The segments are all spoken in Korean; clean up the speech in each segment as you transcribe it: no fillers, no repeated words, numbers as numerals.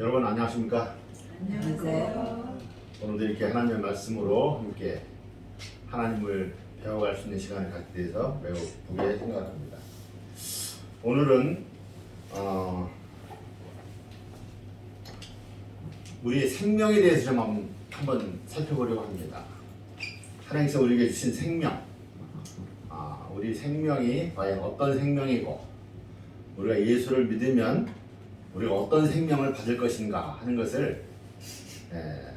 여러분 안녕하십니까? 안녕하세요. 오늘도 이렇게 하나님의 말씀으로 함께 하나님을 배워갈 수 있는 시간을 갖게 돼서 매우 복에 생각합니다. 오늘은 우리의 생명에 대해서 좀 한번 살펴보려고 합니다. 하나님께서 우리에게 주신 생명, 우리 생명이 과연 어떤 생명이고 우리가 예수를 믿으면 우리가 어떤 생명을 받을 것인가 하는 것을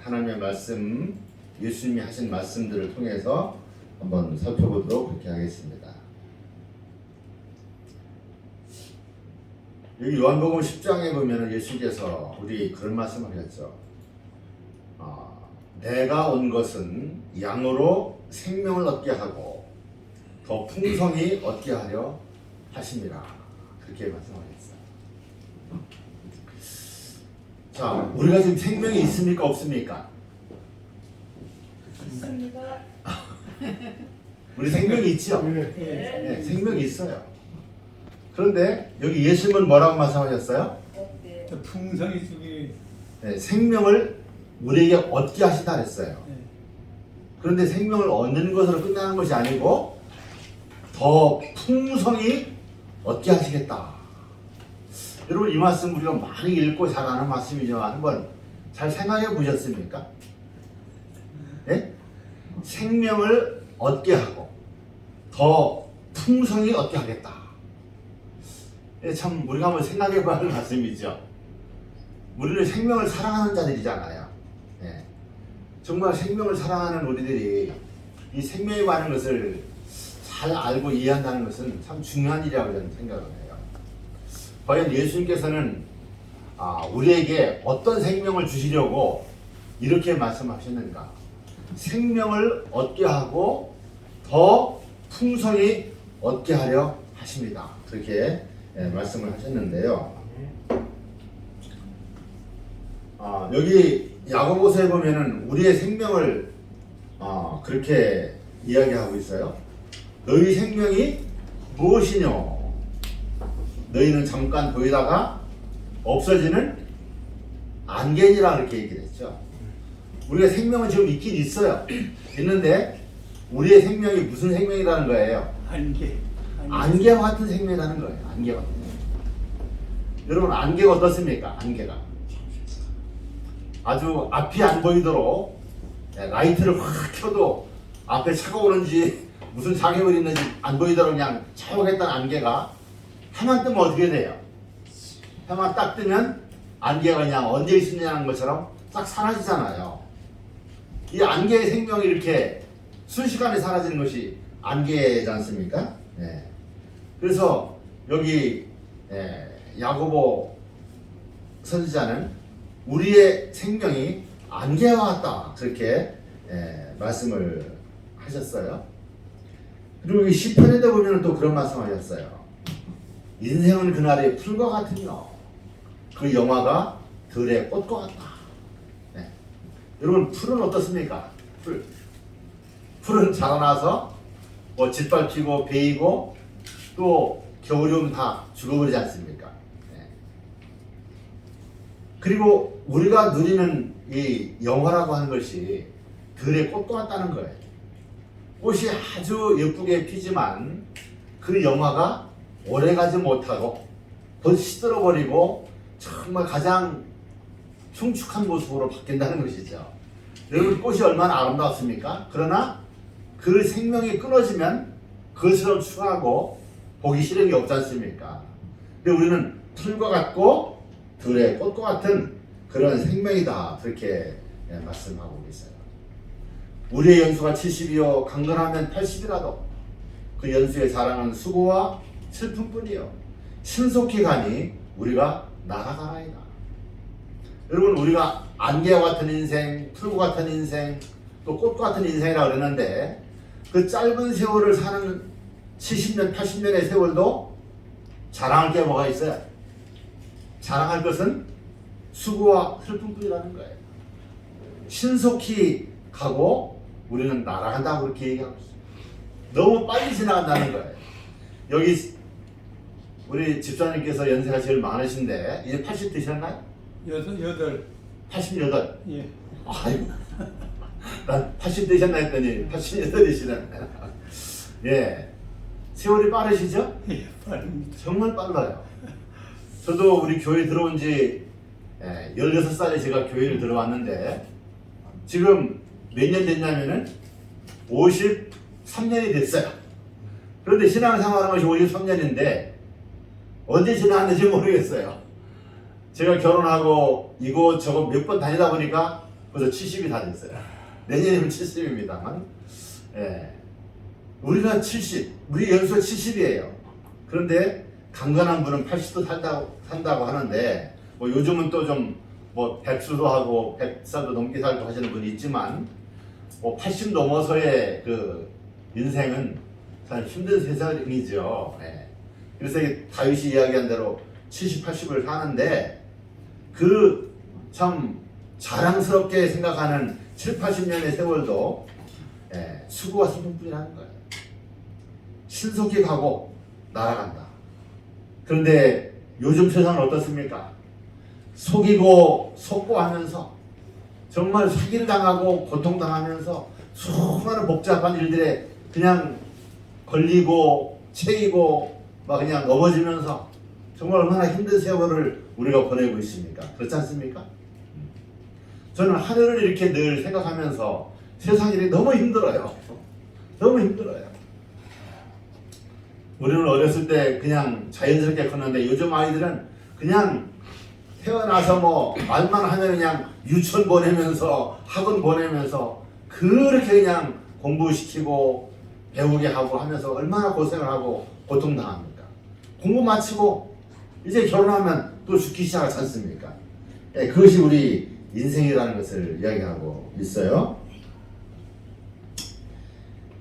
하나님의 말씀, 예수님이 하신 말씀들을 통해서 한번 살펴보도록 그렇게 하겠습니다. 여기 요한복음 10장에 보면 예수께서 우리 그런 말씀을 하셨죠. 내가 온 것은 양으로 생명을 얻게 하고 더 풍성히 얻게 하려 하심이라, 그렇게 말씀하셨어요. 자, 우리가 지금 생명이 있습니까 없습니까? 있습니다. 우리 생명이 있죠? 네. 생명이 있어요. 그런데 여기 예수님은 뭐라고 말씀하셨어요? 네. 풍성이 속에 생명을 우리에게 얻게 하시다 그랬어요. 그런데 생명을 얻는 것으로 끝나는 것이 아니고 더 풍성히 얻게 하시겠다. 여러분, 이 말씀 우리가 많이 읽고 잘 아는 말씀이지만 한번 잘 생각해 보셨습니까? 네? 생명을 얻게 하고 더 풍성히 얻게 하겠다. 참 우리가 한번 생각해 봐야 할 말씀이죠. 우리는 생명을 사랑하는 자들이잖아요. 네. 정말 생명을 사랑하는 우리들이 이 생명에 관한 것을 잘 알고 이해한다는 것은 참 중요한 일이라고 저는 생각을 해요. 과연 예수님께서는 우리에게 어떤 생명을 주시려고 이렇게 말씀하셨는가? 생명을 얻게 하고 더 풍성히 얻게 하려 하십니다. 그렇게 말씀을 하셨는데요. 여기 야고보서에 보면은 우리의 생명을 그렇게 이야기하고 있어요. 너희 생명이 무엇이뇨? 너희는 잠깐 보이다가 없어지는 안개니라, 그렇게 얘기를 했죠. 우리가 생명은 지금 있긴 있어요. 있는데 우리의 생명이 무슨 생명이라는 거예요? 안개와 같은 생명이라는 거예요. 안개와 같은 생명. 여러분, 안개가 어떻습니까? 안개가 아주 앞이 안 보이도록 라이트를 확 켜도 앞에 차가 오는지 무슨 장애물이 있는지 안 보이도록 그냥 차용했던 안개가 해만 뜨면 어떻게 돼요? 해만 딱 뜨면 안개가 그냥 언제 있느냐는 것처럼 딱 사라지잖아요. 이 안개의 생명이 이렇게 순식간에 사라지는 것이 안개지 않습니까? 네. 그래서 여기 야고보 선지자는 우리의 생명이 안개와 같다, 그렇게 말씀을 하셨어요. 그리고 이 시편에도 보면 또 그런 말씀하셨어요. 인생은 그날의 풀과 같으며 그 영화가 들의 꽃과 같다. 네. 여러분, 풀은 어떻습니까? 풀은 자라나서 뭐 짓밟히고 베이고 또 겨울이 오면 다 죽어버리지 않습니까? 네. 그리고 우리가 누리는 이 영화라고 하는 것이 들의 꽃과 같다는 거예요. 꽃이 아주 예쁘게 피지만 그 영화가 오래가지 못하고 더 시들어버리고 정말 가장 흉측한 모습으로 바뀐다는 것이죠. 여러분, 꽃이 얼마나 아름답습니까? 그러나 그 생명이 끊어지면 그것처럼 추하고 보기 싫은 게 없지 않습니까? 근데 우리는 풀과 같고 들의 꽃과 같은 그런 생명이다, 그렇게 말씀하고 계세요. 우리의 연수가 70이요 강건하면 80이라도 그 연수에 자랑하는 수고와 슬픔뿐이요 신속히 가니 우리가 날아가나이다. 여러분, 우리가 안개와 같은 인생, 풀과 같은 인생, 또 꽃과 같은 인생이라고 그러는데 그 짧은 세월을 사는 70년, 80년의 세월도 자랑할 게 뭐가 있어요? 자랑할 것은 수고와 슬픔뿐이라는 거예요. 신속히 가고 우리는 날아간다고 그렇게 얘기하고 있어요. 너무 빨리 지나간다는 거예요. 여기 우리 집사님께서 연세가 제일 많으신데 이제 80 드셨나요? 여덟. 88. 예. 아이고. 난 80 되셨나 했더니 88이시네. 예. 세월이 빠르시죠? 예, 빠릅니다. 정말 빨라요. 저도 우리 교회 들어온 지 16살에 제가 교회를 들어왔는데 지금 몇 년 됐냐면은 53년이 됐어요. 그런데 신앙생활한 것이 53년인데 언제 지났는지 모르겠어요. 제가 결혼하고 이곳저곳 몇 번 다니다 보니까 벌써 70이 다 됐어요. 내년이면 70입니다만 우리가 70, 우리 연수가 70이에요. 그런데 강건한 분은 80도 산다고 하는데 뭐 요즘은 또 좀 뭐 100수도 하고 100살도 넘게 살고 하시는 분이 있지만 뭐 80 넘어서의 그 인생은 참 힘든 세상이죠. 그래서 다윗이 이야기한 대로 70, 80을 사는데 그 참 자랑스럽게 생각하는 7, 80년의 세월도 수고와 슬픔뿐이라는 거예요. 신속히 가고 날아간다. 그런데 요즘 세상은 어떻습니까? 속이고 속고하면서 정말 사기를 당하고 고통당하면서 수많은 복잡한 일들에 그냥 걸리고 채이고 막 그냥 넘어지면서 정말 얼마나 힘든 세월을 우리가 보내고 있습니까? 그렇지 않습니까? 저는 하늘을 이렇게 늘 생각하면서 세상 일이 너무 힘들어요. 너무 힘들어요. 우리는 어렸을 때 그냥 자연스럽게 컸는데 요즘 아이들은 그냥 태어나서 뭐 말만 하면 그냥 유치원 보내면서 학원 보내면서 그렇게 그냥 공부시키고 배우게 하고 하면서 얼마나 고생을 하고 고통당합니까? 공부 마치고 이제 결혼하면 또 죽기 시작하지 않습니까? 그것이 우리 인생이라는 것을 이야기하고 있어요.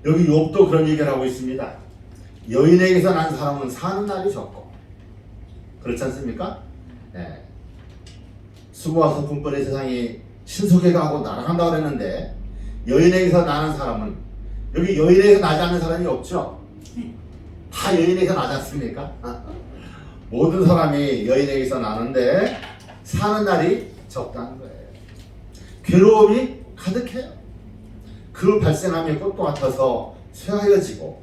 여기 욥도 그런 얘기를 하고 있습니다. 여인에게서 난 사람은 사는 날이 적고 그렇지 않습니까? 수고와 슬픔뿐의 세상이 신속히 가고 날아간다고 그랬는데 여인에게서 나는 사람은 여기 여인에게서 나지 않는 사람이 없죠? 다 여인에게서 나지 않습니까? 모든 사람이 여인에게서 나는데 사는 날이 적다는 거예요. 괴로움이 가득해요. 그 발생함이 꽃과 같아서 쇠하여지고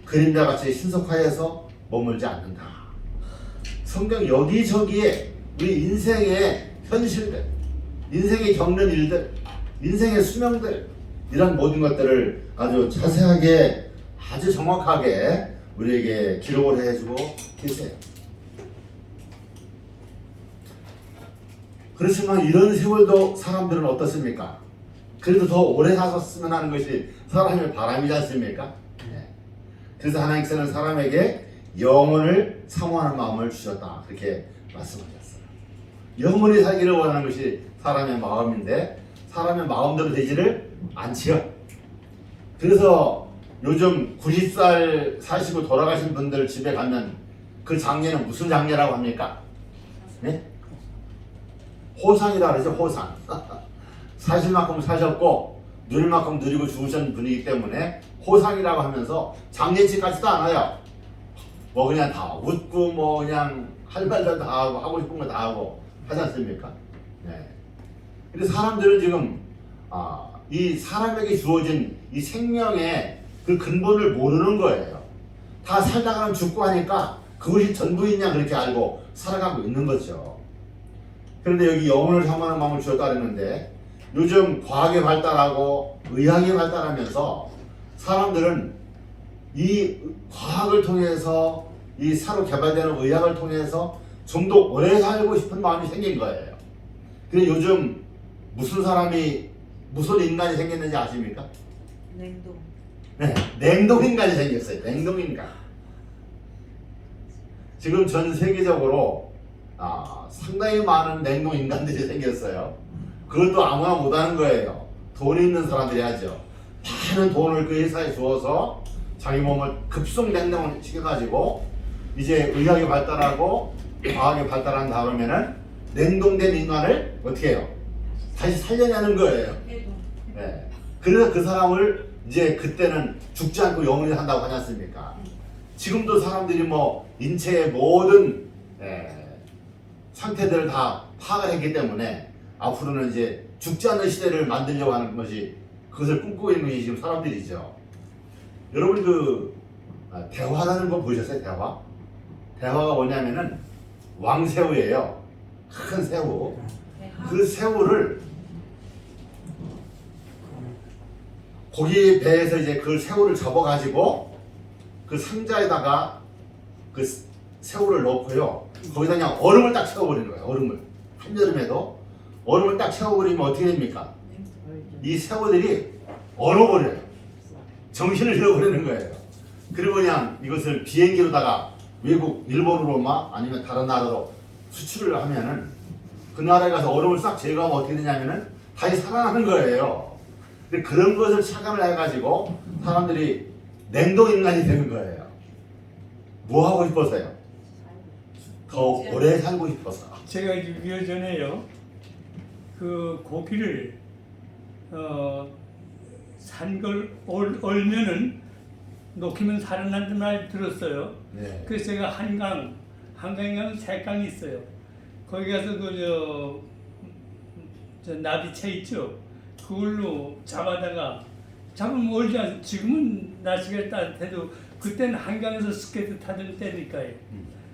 그림자같이 신속하여서 머물지 않는다. 성경 여기저기에 우리 인생의 현실들, 인생이 겪는 일들, 인생의 수명들 이런 모든 것들을 아주 자세하게 아주 정확하게 우리에게 기록을 해주고 계세요. 그렇지만 이런 세월도 사람들은 어떻습니까? 그래도 더 오래 사셨으면 하는 것이 사람의 바람이지 않습니까? 그래서 하나님께서는 사람에게 영혼을 사모하는 마음을 주셨다. 그렇게 말씀하셨어요. 영혼이 살기를 원하는 것이 사람의 마음인데 사람의 마음대로 되지를 않지요. 그래서 요즘 90살 사시고 돌아가신 분들 집에 가면 그 장례는 무슨 장례라고 합니까? 네? 호상이라 그러죠. 호상. 사실 만큼 사셨고 누릴 만큼 누리고 죽으신 분이기 때문에 호상이라고 하면서 장례식 같지도 않아요. 뭐 그냥 다 웃고 뭐 그냥 할 말도 다 하고 하고 싶은 거 다 하고 하지 않습니까? 근데 사람들은 지금 이 사람에게 주어진 이 생명의 그 근본을 모르는 거예요. 다 살다가는 죽고 하니까 그것이 전부이냐 그렇게 알고 살아가고 있는 거죠. 그런데 여기 영혼을 사모하는 마음을 주었다 그랬는데 요즘 과학이 발달하고 의학이 발달하면서 사람들은 이 과학을 통해서 이 새로 개발되는 의학을 통해서 좀 더 오래 살고 싶은 마음이 생긴 거예요. 근데 요즘 무슨 사람이 무슨 인간이 생겼는지 아십니까? 냉동. 네, 냉동인간이 생겼어요. 냉동인간. 지금 전 세계적으로 상당히 많은 냉동인간들이 생겼어요. 그것도 아무나 못하는 거예요. 돈이 있는 사람들이 하죠. 많은 돈을 그 회사에 주어서 자기 몸을 급속 냉동을 시켜가지고 이제 의학이 발달하고 과학이 발달한 다음에는 냉동된 인간을 어떻게 해요? 다시 살려내는 거예요. 네. 그래서 그 사람을 이제 그때는 죽지 않고 영원히 산다고 하지 않습니까? 지금도 사람들이 뭐 인체의 모든 상태들을 다 파악을 했기 때문에 앞으로는 이제 죽지 않는 시대를 만들려고 하는 것이 그것을 꿈꾸고 있는 것이 지금 사람들이죠. 여러분 대화라는 거 보셨어요? 대화가 뭐냐면은 왕새우예요. 큰 새우. 그 새우를 고기 배에서 이제 그 새우를 접어가지고 그 상자에다가 그 새우를 넣고요. 거기다 그냥 얼음을 딱 채워버리는 거예요. 얼음을. 한여름에도 얼음을 딱 채워버리면 어떻게 됩니까? 이 새우들이 얼어버려요. 정신을 잃어버리는 거예요. 그리고 그냥 이것을 비행기로다가 외국 일본으로만 아니면 다른 나라로 수출을 하면은 그 나라에 가서 얼음을 싹 제거하면 어떻게 되냐면은 다시 살아나는 거예요. 근데 그런 것을 착안을 해가지고 사람들이 냉동 인간이 되는 거예요. 뭐 하고 싶어서요? 더 오래 살고 싶어서. 제가 6.25 전에요, 그 고기를 산 걸 얼면은 녹이면 살아난다는 말 들었어요. 네. 그래서 제가 한강에 가면 3강이 있어요. 거기 가서 저 나비채 있죠. 그걸로 잡으면 얼지 않아요. 지금은 날씨가 따뜻해도 그때는 한강에서 스케이트 타던 때니까요.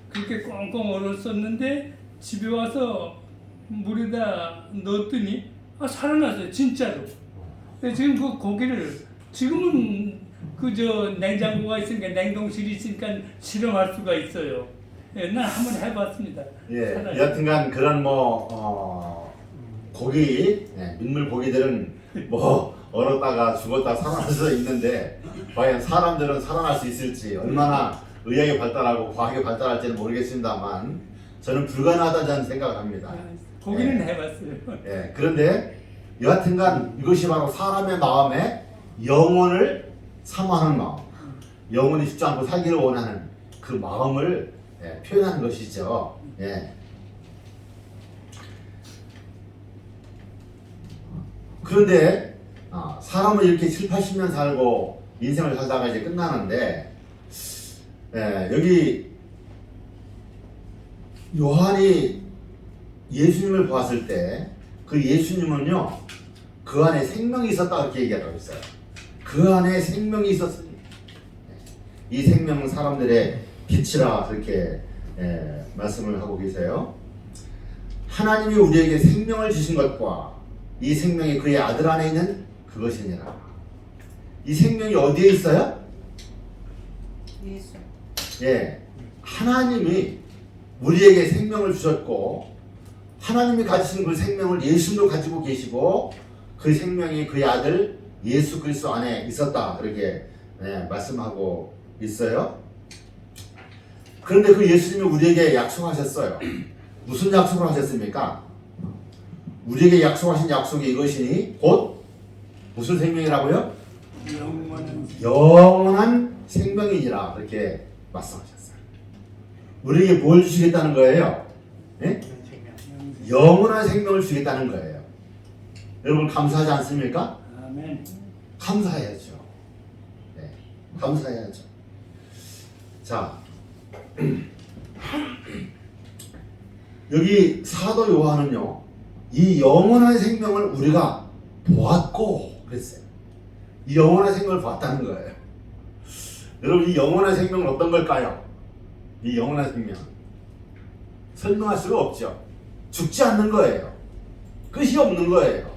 그렇게 꽁꽁 얼었었는데 집에 와서 물에다 넣었더니 살아났어요. 진짜로. 지금 그 고기를 지금은 냉장고가 있으니까 냉동실이 있으니까 실험할 수가 있어요. 예, 난 한번 해봤습니다. 예, 살아요. 여튼간 그런 고기, 민물 고기들은 얼었다가 죽었다 살아날 수 있는데 과연 사람들은 살아날 수 있을지 얼마나 의학이 발달하고 과학이 발달할지는 모르겠습니다만 저는 불가능하다는 저는 생각을 합니다. 고기는 예. 해봤어요. 예, 그런데 여하튼간 이것이 바로 사람의 마음에 영혼을 사모하는 마음, 영혼이 죽지 않고 살기를 원하는 그 마음을 표현하는 것이죠. 예. 그런데 사람은 이렇게 7, 80년 살고 인생을 살다가 이제 끝나는데 여기 요한이 예수님을 보았을 때 그 예수님은요 그 안에 생명이 있었다 그렇게 얘기하고 있어요. 그 안에 생명이 있었으니 이 생명은 사람들의 빛이라 그렇게 말씀을 하고 계세요. 하나님이 우리에게 생명을 주신 것과 이 생명이 그의 아들 안에 있는 그것이니라. 이 생명이 어디에 있어요? 예수. 예, 하나님이 우리에게 생명을 주셨고 하나님이 가지신 그 생명을 예수님도 가지고 계시고 그 생명이 그의 아들 예수 그리스도 안에 있었다 그렇게 말씀하고 있어요. 그런데 그 예수님이 우리에게 약속하셨어요. 무슨 약속을 하셨습니까? 우리에게 약속하신 약속이 이것이니 곧 무슨 생명이라고요? 영원한 생명이니라 그렇게 말씀하셨어요. 우리에게 뭘 주시겠다는 거예요? 네? 영원한 생명을 주겠다는 거예요. 여러분 감사하지 않습니까? 아멘. 감사해야죠. 네, 감사해야죠. 자, 여기 사도 요한은요, 이 영원한 생명을 우리가 보았고 그랬어요. 이 영원한 생명을 봤다는 거예요. 여러분 이 영원한 생명은 어떤 걸까요? 이 영원한 생명 설명할 수가 없죠. 죽지 않는 거예요. 끝이 없는 거예요.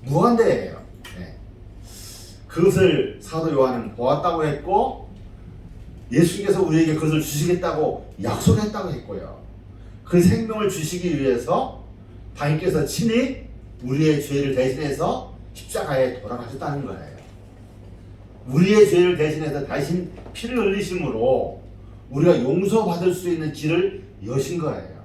무한대예요. 네. 그것을 사도 요한은 보았다고 했고 예수님께서 우리에게 그것을 주시겠다고 약속했다고 했고요. 그 생명을 주시기 위해서 당신께서 친히 우리의 죄를 대신해서 십자가에 돌아가셨다는 거예요. 우리의 죄를 대신해서 대신 피를 흘리심으로 우리가 용서받을 수 있는 길을 여신 거예요.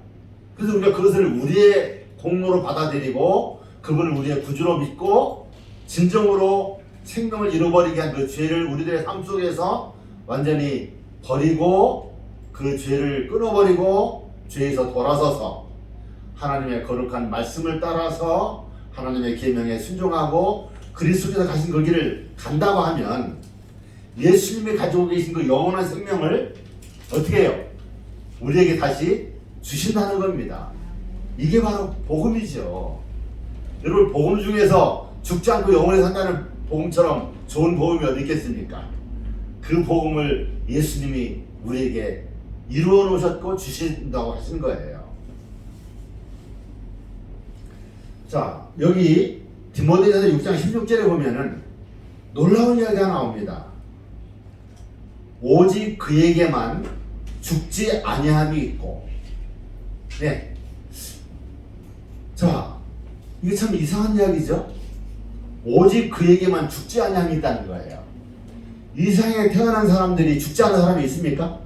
그래서 우리가 그것을 우리의 공로로 받아들이고 그분을 우리의 구주로 믿고 진정으로 생명을 잃어버리게 한 그 죄를 우리들의 삶 속에서 완전히 버리고 그 죄를 끊어버리고 죄에서 돌아서서 하나님의 거룩한 말씀을 따라서 하나님의 계명에 순종하고 그리스도께서 가신 그 길을 간다고 하면 예수님이 가지고 계신 그 영원한 생명을 어떻게 해요? 우리에게 다시 주신다는 겁니다. 이게 바로 복음이죠. 여러분, 복음 중에서 죽지 않고 영원히 산다는 복음처럼 좋은 복음이 어디 있겠습니까? 그 복음을 예수님이 우리에게 이루어 놓으셨고 주신다고 하신 거예요. 자, 여기 디모데전서 6장 16절에 보면은 놀라운 이야기가 나옵니다. 오직 그에게만 죽지 아니함이 있고. 네. 자, 이게 참 이상한 이야기죠. 오직 그에게만 죽지 아니함이 있다는 거예요. 이 세상에 태어난 사람들이 죽지 않은 사람이 있습니까?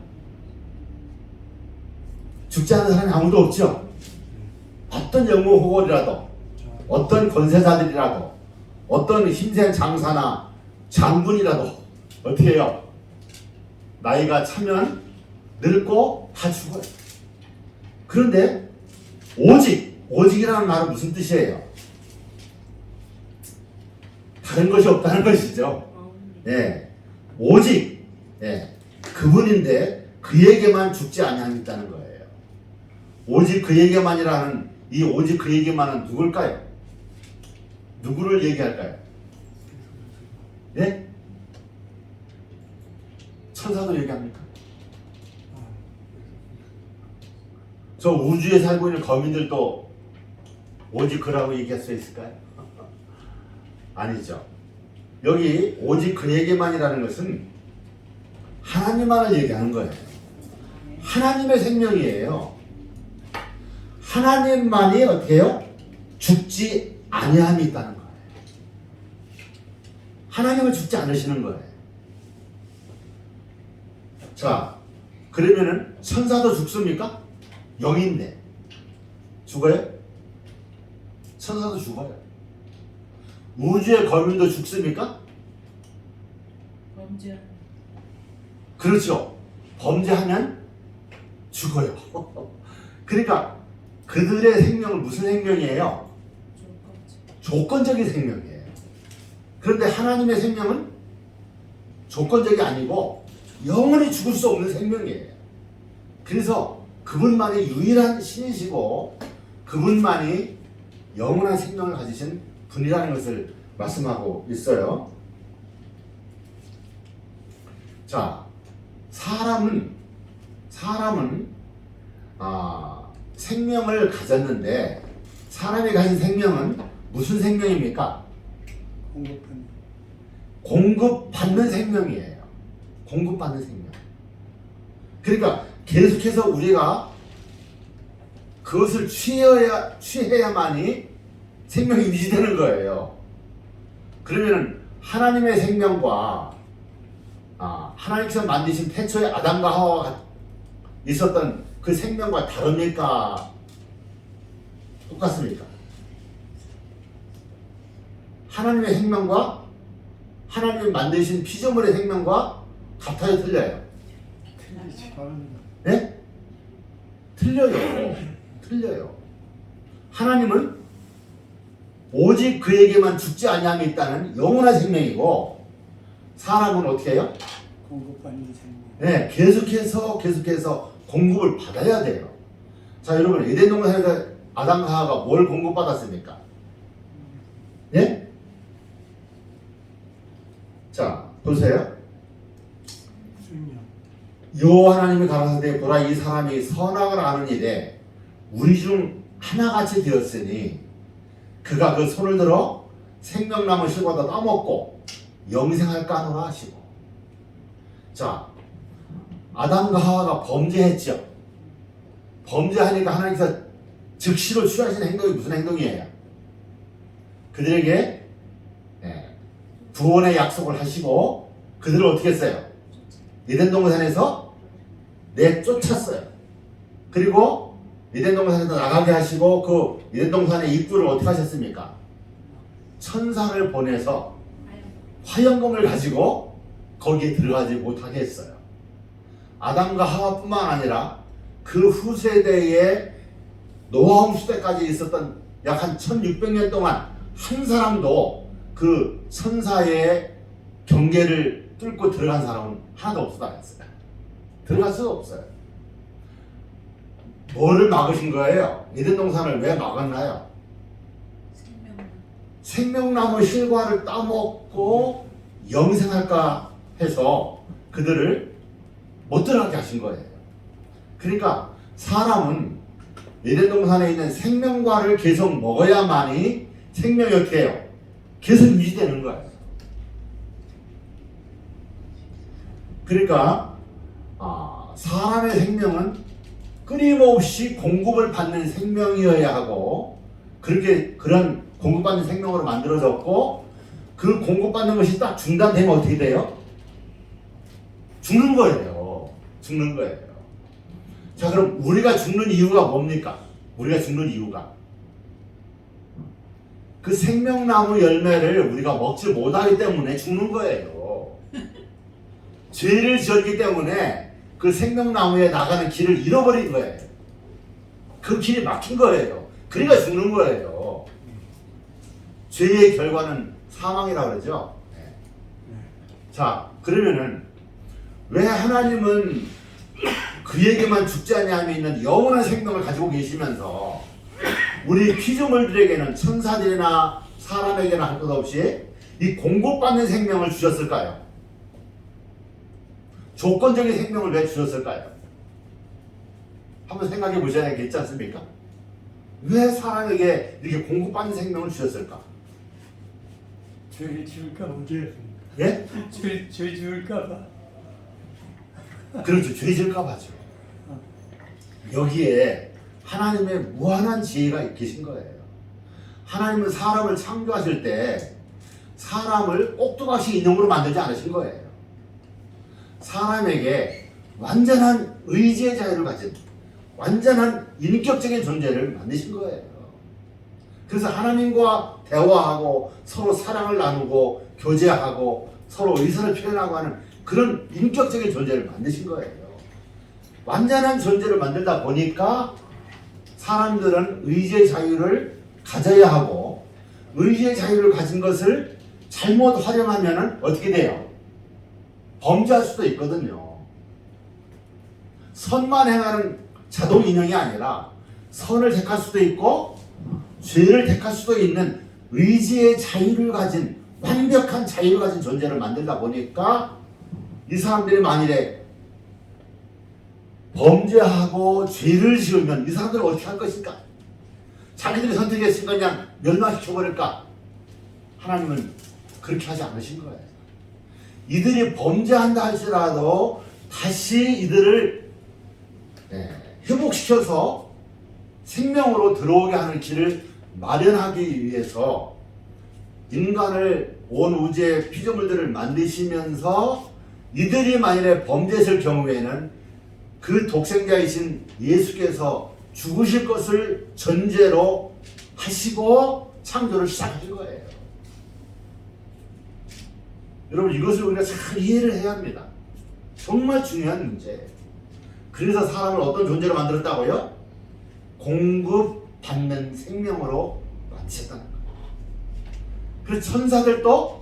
죽지 않은 사람이 아무도 없죠. 어떤 영웅호걸이라도, 어떤 권세자들이라도, 어떤 힘센 장사나 장군이라도 어떻게 해요? 나이가 차면 늙고 다 죽어요. 그런데 오직이라는 말은 무슨 뜻이에요? 다른 것이 없다는 것이죠. 예, 오직 그분인데 그에게만 죽지 아니하겠다는 거예요. 오직 그에게만이라는 이 오직 그에게만은 누굴까요? 누구를 얘기할까요? 예? 천사도 얘기합니까? 저 우주에 살고 있는 거민들도 오직 그라고 얘기할 수 있을까요? 아니죠. 여기 오직 그에게만이라는 것은 하나님만을 얘기하는 거예요. 하나님의 생명이에요. 하나님만이 어떻게 해요? 죽지 아니함이 있다는 거예요. 하나님은 죽지 않으시는 거예요. 자, 그러면은 천사도 죽습니까? 영인데 죽어요? 천사도 죽어요. 우주의 거민도 죽습니까? 범죄. 그렇죠. 범죄하면 죽어요. 그러니까 그들의 생명은 무슨 생명이에요? 조건적인 생명이에요. 그런데 하나님의 생명은 조건적이 아니고 영원히 죽을 수 없는 생명이에요. 그래서 그분만이 유일한 신이시고 그분만이 영원한 생명을 가지신 분이라는 것을 말씀하고 있어요. 자, 사람은 생명을 가졌는데 사람이 가진 생명은 무슨 생명입니까? 공급받는 생명이에요. 공급받는 생명. 그러니까 계속해서 우리가 그것을 취해야만이 생명이 유지되는 거예요. 그러면은 하나님의 생명과 하나님께서 만드신 태초의 아담과 하와가 있었던 그 생명과 다릅니까? 똑같습니까? 하나님의 생명과 하나님이 만드신 피조물의 생명과 같아요, 틀려요? 네? 틀려요. 하나님은 오직 그에게만 죽지 아니함이 있다는 영원한 생명이고 사람은 어떻게 해요? 공급받는 생명. 네, 계속해서 공급을 받아야 돼요. 자, 여러분, 에덴 동산에서 아담과 하와가 뭘 공급받았습니까? 네? 자, 보세요. 여호와 하나님이 가라사대 보라 이 사람이 선악을 아는 일에 우리 중 하나같이 되었으니 그가 그 손을 들어 생명나무 실과도 따먹고 영생할까 하노라 하시고. 자, 아담과 하와가 범죄했죠. 범죄하니까 하나님께서 즉시로 취하신 행동이 무슨 행동이에요? 그들에게 구원의 약속을 하시고 그들을 어떻게 했어요? 에덴 동산에서 내쫓았어요. 그리고 에덴 동산에서 나가게 하시고 그 에덴 동산의 입구를 어떻게 하셨습니까? 천사를 보내서 화영검을 가지고 거기에 들어가지 못하게 했어요. 아담과 하와뿐만 아니라 그 후세대의 노아홈 시대까지 있었던 약 한 1600년 동안 한 사람도 그 천사의 경계를 뚫고 들어간 사람은 하나도 없었어요. 들어갈 수가 없어요. 뭐를 막으신 거예요? 에덴 동산을 왜 막았나요? 생명나무 실과를 따먹고 영생할까 해서 그들을 못 들어가게 하신 거예요. 그러니까 사람은 에덴 동산에 있는 생명과를 계속 먹어야만이 생명이 어떻게 해요? 계속 유지되는 거예요. 그러니까 사람의 생명은 끊임없이 공급을 받는 생명이어야 하고 그런 공급받는 생명으로 만들어졌고 그 공급받는 것이 딱 중단되면 어떻게 돼요? 죽는 거예요. 죽는 거예요. 자, 그럼 우리가 죽는 이유가 뭡니까? 우리가 죽는 이유가 그 생명나무 열매를 우리가 먹지 못하기 때문에 죽는 거예요. 죄를 지었기 때문에 그 생명나무에 나가는 길을 잃어버린 거예요. 그 길이 막힌 거예요. 그러니까 죽는 거예요. 죄의 결과는 사망이라고 그러죠. 자, 그러면은 왜 하나님은 그에게만 죽지 아니함이 있는 영원한 생명을 가지고 계시면서 우리 피조물들에게는 천사들이나 사람에게나 할 것 없이 이 공급받는 생명을 주셨을까요? 조건적인 생명을 왜 주셨을까요? 한번 생각해 보셔야겠지 않습니까? 왜 사람에게 이렇게 공급받는 생명을 주셨을까? 죄 지을까 봐. 예? 죄 지을까 봐. 그렇죠. 죄 질까 봐죠. 여기에 하나님의 무한한 지혜가 계신 거예요. 하나님은 사람을 창조하실 때 사람을 꼭두각시 인형으로 만들지 않으신 거예요. 사람에게 완전한 의지의 자유를 가진 완전한 인격적인 존재를 만드신 거예요. 그래서 하나님과 대화하고 서로 사랑을 나누고 교제하고 서로 의사를 표현하고 하는 그런 인격적인 존재를 만드신 거예요. 완전한 존재를 만들다 보니까 사람들은 의지의 자유를 가져야 하고 의지의 자유를 가진 것을 잘못 활용하면 어떻게 돼요? 범죄할 수도 있거든요. 선만 행하는 자동 인형이 아니라 선을 택할 수도 있고 죄를 택할 수도 있는 의지의 자유를 가진 완벽한 자유를 가진 존재를 만들다 보니까 이 사람들이 만일에 범죄하고 죄를 지으면 이 사람들은 어떻게 할 것인가? 자기들이 선택했으니까 그냥 멸망시켜버릴까? 하나님은 그렇게 하지 않으신 거예요. 이들이 범죄한다 할지라도 다시 이들을 회복시켜서 생명으로 들어오게 하는 길을 마련하기 위해서 인간을 온 우주의 피조물들을 만드시면서 이들이 만일에 범죄했을 경우에는 그 독생자이신 예수께서 죽으실 것을 전제로 하시고 창조를 시작하신 거예요. 여러분 이것을 우리가 잘 이해를 해야 합니다. 정말 중요한 문제예요. 그래서 사람을 어떤 존재로 만들었다고요? 공급받는 생명으로 만드셨다는 거예요. 그래서 천사들도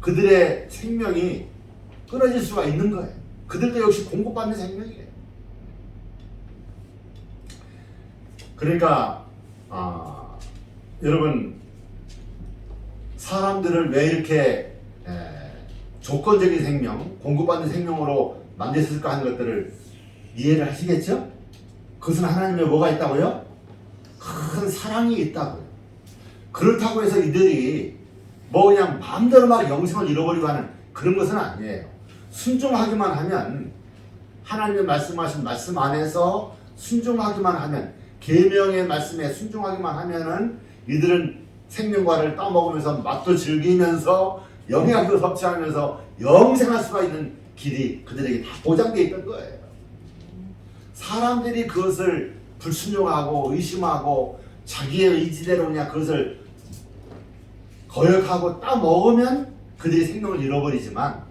그들의 생명이 끊어질 수가 있는 거예요. 그들도 역시 공급받는 생명이에요. 그러니까 여러분 사람들을 왜 이렇게 조건적인 생명, 공급받는 생명으로 만드셨을까 하는 것들을 이해를 하시겠죠? 그것은 하나님의 뭐가 있다고요? 큰 사랑이 있다고요. 그렇다고 해서 이들이 뭐 그냥 마음대로 막 영생을 잃어버리고 하는 그런 것은 아니에요. 순종하기만 하면 하나님의 말씀하신 말씀 안에서 순종하기만 하면 계명의 말씀에 순종하기만 하면은 이들은 생명과를 따먹으면서 맛도 즐기면서 영양도 섭취하면서 영생할 수가 있는 길이 그들에게 다 보장되어 있던 거예요. 사람들이 그것을 불순종하고 의심하고 자기의 의지대로 그냥 그것을 거역하고 따먹으면 그들이 생명을 잃어버리지만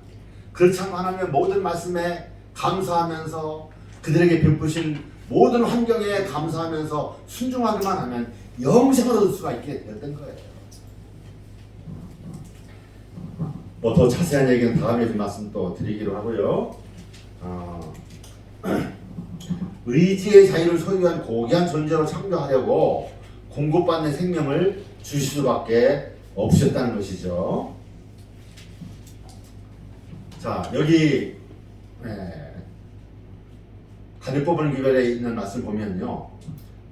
그렇지 않고 하나님의 모든 말씀에 감사하면서 그들에게 베푸신 모든 환경에 감사하면서 순종하기만 하면 영생을 얻을 수가 있게 되었던 거예요. 뭐 더 자세한 얘기는 다음에 좀 말씀 또 드리기로 하고요. 의지의 자유를 소유한 고귀한 존재로 창조하려고 공급받는 생명을 주실 수밖에 없으셨다는 것이죠. 자, 여기 가를 뽑은 기별에 있는 말씀 보면요,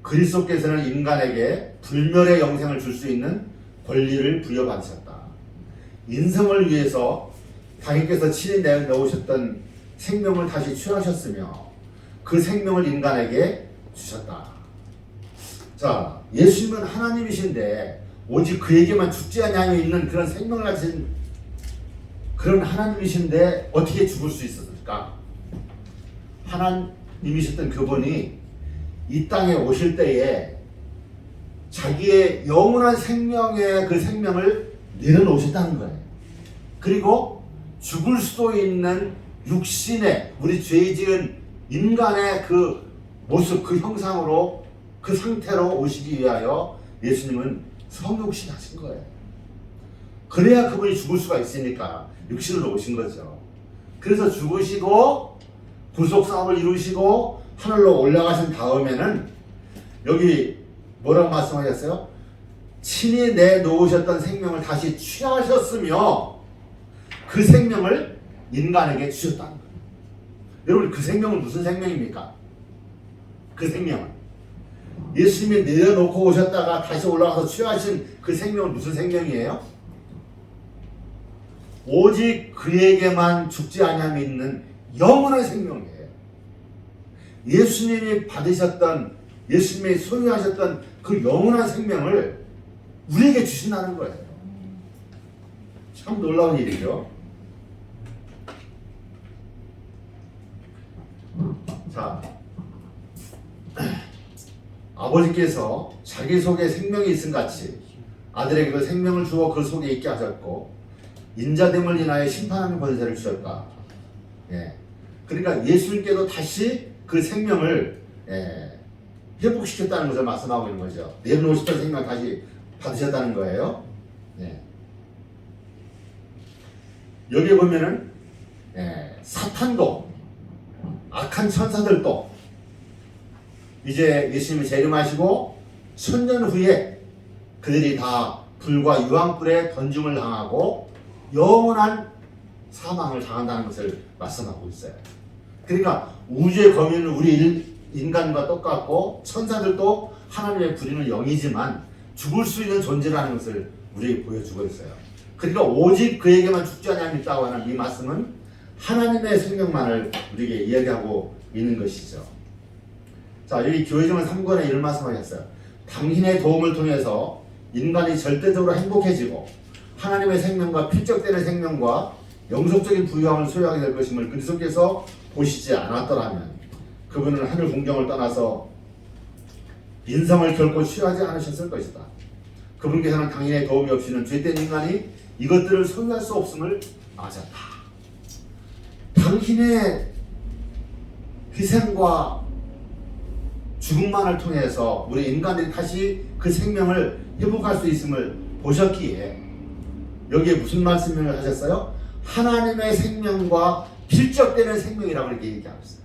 그리스도께서는 인간에게 불멸의 영생을 줄 수 있는 권리를 부여받으셨다. 인성을 위해서 당신께서 친히 내놓으셨던 생명을 다시 취하셨으며 그 생명을 인간에게 주셨다. 자, 예수님은 하나님이신데 오직 그에게만 죽지 아니하여 있는 그런 생명을 가진 그런 하나님이신데 어떻게 죽을 수 있었을까? 하나님이셨던 그분이 이 땅에 오실 때에 자기의 영원한 생명의 그 생명을 내려놓으셨다는 거예요. 그리고 죽을 수도 있는 육신의, 우리 죄 지은 인간의 그 모습, 그 형상으로, 그 상태로 오시기 위하여 예수님은 성육신 하신 거예요. 그래야 그분이 죽을 수가 있으니까 육신으로 오신 거죠. 그래서 죽으시고 구속사업을 이루시고 하늘로 올라가신 다음에는 여기 뭐라고 말씀하셨어요? 친히 내놓으셨던 생명을 다시 취하셨으며 그 생명을 인간에게 주셨다는 거예요. 여러분, 그 생명은 무슨 생명입니까? 그 생명은 예수님이 내려놓고 오셨다가 다시 올라가서 취하신 그 생명은 무슨 생명이에요? 오직 그에게만 죽지 아니함이 있는 영원한 생명이에요. 예수님이 받으셨던, 예수님이 소유하셨던 그 영원한 생명을 우리에게 주신다는 거예요. 참 놀라운 일이죠. 자, 아버지께서 자기 속에 생명이 있음 같이 아들에게도 생명을 주어 그 속에 있게 하셨고 인자됨을 인하여 심판하는 권세를 주셨다. 예. 그러니까 예수님께도 다시 그 생명을 회복시켰다는 것을 말씀하고 있는 거죠. 내려놓으셨던 생명 다시 받으셨다는 거예요. 예. 여기 보면은 사탄도 악한 천사들도 이제 예수님을 재림하시고 천년 후에 그들이 다 불과 유황불에 던짐을 당하고 영원한 사망을 당한다는 것을 말씀하고 있어요. 그러니까 우주의 범위는 우리 인간과 똑같고 천사들도 하나님의 부리는 영이지만 죽을 수 있는 존재라는 것을 우리에게 보여주고 있어요. 그러니까 오직 그에게만 죽지 아니함이 있다고 하는 이 말씀은 하나님의 생명만을 우리에게 이야기하고 있는 것이죠. 자, 여기 교회정은 3권에 이런 말씀하셨어요. 당신의 도움을 통해서 인간이 절대적으로 행복해지고 하나님의 생명과 필적되는 생명과 영속적인 부유함을 소유하게 될 것임을 그리스도께서 보시지 않았더라면 그분은 하늘 공경을 떠나서 인성을 결코 취하지 않으셨을 것이다. 그분께서는 당신의 도움이 없이는 죄된 인간이 이것들을 소유할 수 없음을 아셨다. 당신의 희생과 죽음만을 통해서 우리 인간들이 다시 그 생명을 회복할 수 있음을 보셨기에 여기에 무슨 말씀을 하셨어요? 하나님의 생명과 필적되는 생명이라고 이렇게 얘기하고 있어요.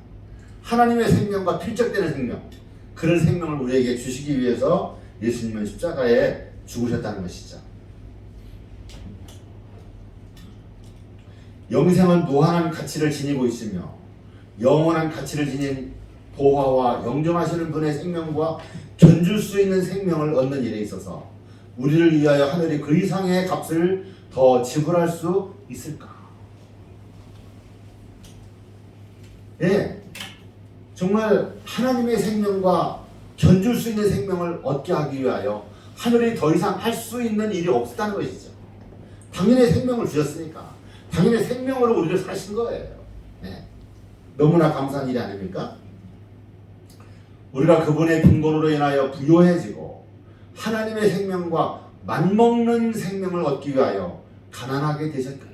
하나님의 생명과 필적되는 생명, 그런 생명을 우리에게 주시기 위해서 예수님은 십자가에 죽으셨다는 것이죠. 영생은 무한한 가치를 지니고 있으며 영원한 가치를 지닌 보화와 영존하시는 분의 생명과 견줄 수 있는 생명을 얻는 일에 있어서 우리를 위하여 하늘이 그 이상의 값을 더 지불할 수 있을까? 예, 정말 하나님의 생명과 견줄 수 있는 생명을 얻게 하기 위하여 하늘이 더 이상 할 수 있는 일이 없다는 것이죠. 당연히 생명을 주셨으니까 당연히 생명으로 우리를 사신 거예요. 예, 너무나 감사한 일이 아닙니까? 우리가 그분의 빈곤으로 인하여 부요해지고 하나님의 생명과 맞먹는 생명을 얻기 위하여 가난하게 되셨거든요.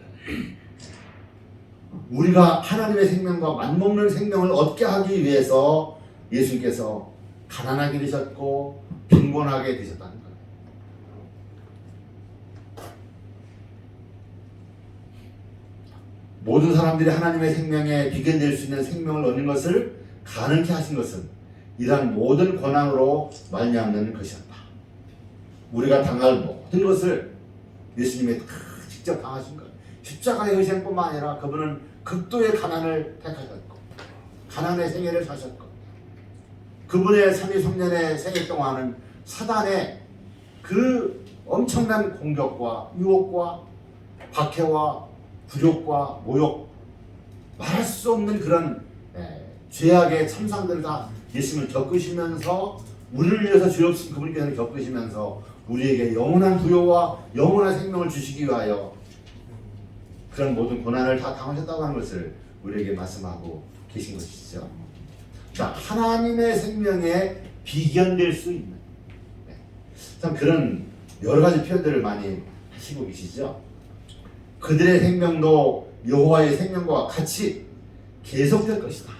우리가 하나님의 생명과 맞먹는 생명을 얻게 하기 위해서 예수님께서 가난하게 되셨고 빈곤하게 되셨다는 거예요. 모든 사람들이 하나님의 생명에 비견될 수 있는 생명을 얻는 것을 가능케 하신 것은 이러한 모든 고난으로 말미암는 것이었다. 우리가 당할 모든 것을 예수님이 다 직접 당하신 것. 십자가의 희생뿐만 아니라 그분은 극도의 가난을 택하셨고 가난의 생애를 사셨고 그분의 33년의 생애 동안은 사단의 그 엄청난 공격과 유혹과 박해와 굴욕과 모욕 말할 수 없는 그런 죄악의 참상들을 다 예수님을 겪으시면서 우리를 위해서 죄 없으신 그분께서 겪으시면서 우리에게 영원한 부요와 영원한 생명을 주시기 위하여 그런 모든 고난을 다 당하셨다고 하는 것을 우리에게 말씀하고 계신 것이죠. 자, 하나님의 생명에 비견될 수 있는 참 그런 여러 가지 표현들을 많이 하시고 계시죠. 그들의 생명도 여호와의 생명과 같이 계속될 것이다.